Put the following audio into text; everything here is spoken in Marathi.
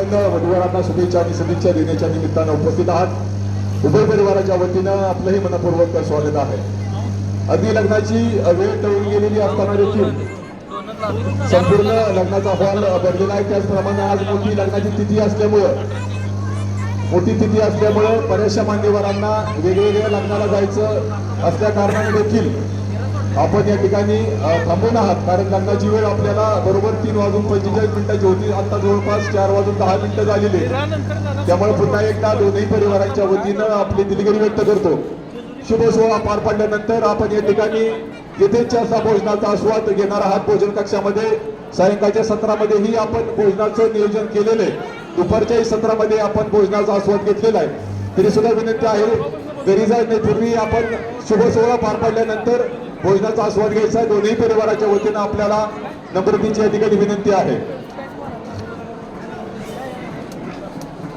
सर्वांगीण वधूवरांना शुभेच्छा आणि सदिच्छा देण्याच्या निमित्तानं उपस्थित आहात। उभय परिवाराच्या वतीनं आपलंही मनपूर्वक स्वागत आहे। अगदी लग्नाची वेळ टळून गेलेली असताना देखील संपूर्ण लग्नाचा हॉल भरलेला आहे। त्याचप्रमाणे आज मोठी लग्नाची तिथी असल्यामुळे बऱ्याचशा मान्यवरांना वेगवेगळ्या लग्नाला जायचं असल्या कारणाने देखील आपण या ठिकाणी थांबून आहात। कारण लग्नाची वेळ आपल्याला बरोबर 3:45 होती। आता जवळपास 4:10 झालेली, त्यामुळे पुन्हा एकदा दोन्ही परिवारांच्या वतीनं आपली दिलगिरी व्यक्त करतो। शुभ सोहळा पार पडल्यानंतर आपण या ठिकाणी येथेच्या असा भोजनाचा आस्वाद घेणार आहात। भोजन कक्षामध्ये सायंकाळच्या सत्रामध्येही आपण भोजनाचं नियोजन केलेलं आहे। दुपारच्याही सत्रामध्ये आपण भोजनाचा आस्वाद घेतलेला आहे। तरी सुद्धा विनंती आहे, घरी जाण्यापूर्वी आपण शुभ सोहळा पार पडल्यानंतर भोजनाचा आस्वाद घ्यायचा। दोन्ही परिवाराच्या वतीनं आपल्याला नम्रतेची या ठिकाणी विनंती आहे।